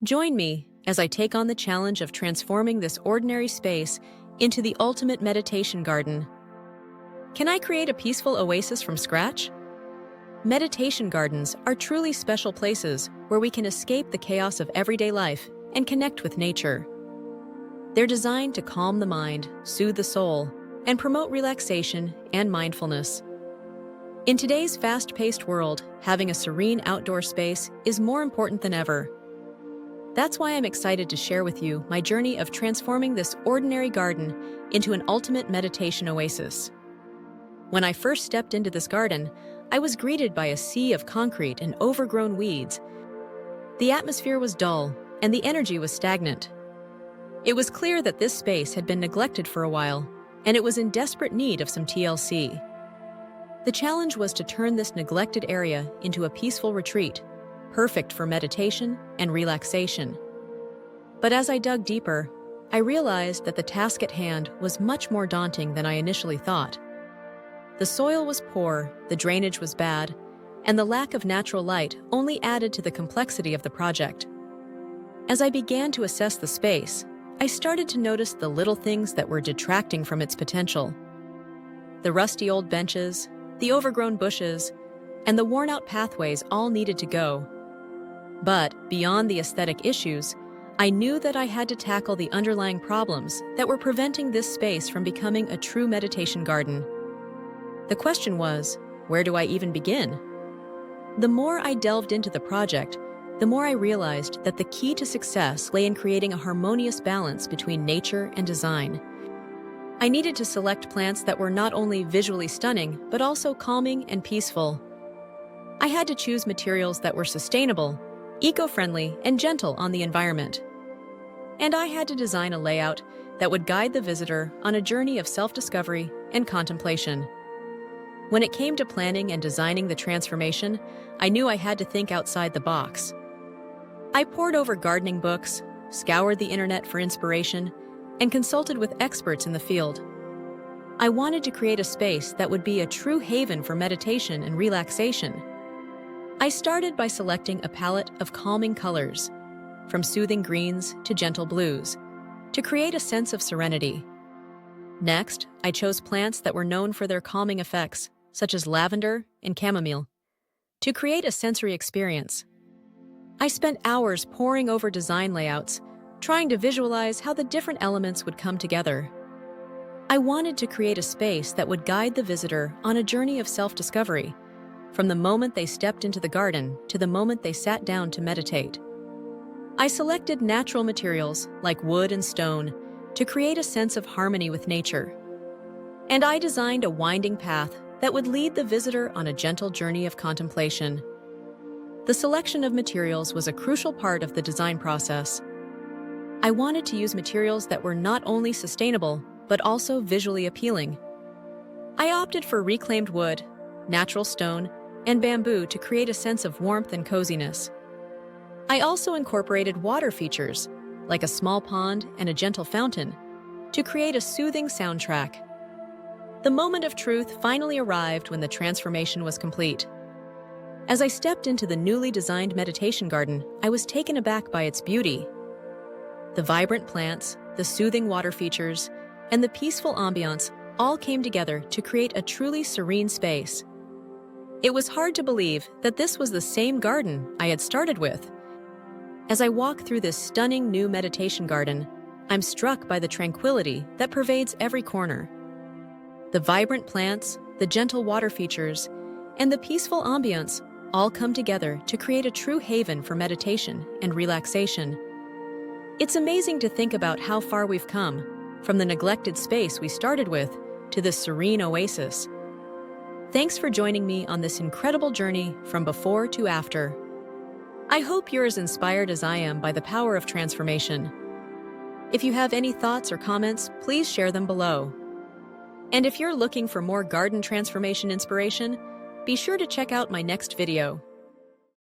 Join me as I take on the challenge of transforming this ordinary space into the ultimate meditation garden. Can I create a peaceful oasis from scratch? Meditation gardens are truly special places where we can escape the chaos of everyday life and connect with nature. They're designed to calm the mind, soothe the soul, and promote relaxation and mindfulness. In today's fast-paced world, having a serene outdoor space is more important than ever. That's why I'm excited to share with you my journey of transforming this ordinary garden into an ultimate meditation oasis. When I first stepped into this garden, I was greeted by a sea of concrete and overgrown weeds. The atmosphere was dull, and the energy was stagnant. It was clear that this space had been neglected for a while, and it was in desperate need of some TLC. The challenge was to turn this neglected area into a peaceful retreat, perfect for meditation and relaxation. But as I dug deeper, I realized that the task at hand was much more daunting than I initially thought. The soil was poor, the drainage was bad, and the lack of natural light only added to the complexity of the project. As I began to assess the space, I started to notice the little things that were detracting from its potential. The rusty old benches, the overgrown bushes, and the worn-out pathways all needed to go. But beyond the aesthetic issues, I knew that I had to tackle the underlying problems that were preventing this space from becoming a true meditation garden. The question was, where do I even begin? The more I delved into the project, the more I realized that the key to success lay in creating a harmonious balance between nature and design. I needed to select plants that were not only visually stunning, but also calming and peaceful. I had to choose materials that were sustainable, eco-friendly, and gentle on the environment. And I had to design a layout that would guide the visitor on a journey of self-discovery and contemplation. When it came to planning and designing the transformation, I knew I had to think outside the box. I pored over gardening books, scoured the internet for inspiration, and consulted with experts in the field. I wanted to create a space that would be a true haven for meditation and relaxation. I started by selecting a palette of calming colors, from soothing greens to gentle blues, to create a sense of serenity. Next, I chose plants that were known for their calming effects, such as lavender and chamomile, to create a sensory experience. I spent hours poring over design layouts, trying to visualize how the different elements would come together. I wanted to create a space that would guide the visitor on a journey of self-discovery, from the moment they stepped into the garden to the moment they sat down to meditate. I selected natural materials like wood and stone to create a sense of harmony with nature. And I designed a winding path that would lead the visitor on a gentle journey of contemplation. The selection of materials was a crucial part of the design process. I wanted to use materials that were not only sustainable, but also visually appealing. I opted for reclaimed wood, natural stone, and bamboo to create a sense of warmth and coziness. I also incorporated water features, like a small pond and a gentle fountain, to create a soothing soundtrack. The moment of truth finally arrived when the transformation was complete. As I stepped into the newly designed meditation garden, I was taken aback by its beauty. The vibrant plants, the soothing water features, and the peaceful ambiance all came together to create a truly serene space. It was hard to believe that this was the same garden I had started with. As I walk through this stunning new meditation garden, I'm struck by the tranquility that pervades every corner. The vibrant plants, the gentle water features, and the peaceful ambience all come together to create a true haven for meditation and relaxation. It's amazing to think about how far we've come, from the neglected space we started with to this serene oasis. Thanks for joining me on this incredible journey from before to after. I hope you're as inspired as I am by the power of transformation. If you have any thoughts or comments, please share them below. And if you're looking for more garden transformation inspiration, be sure to check out my next video.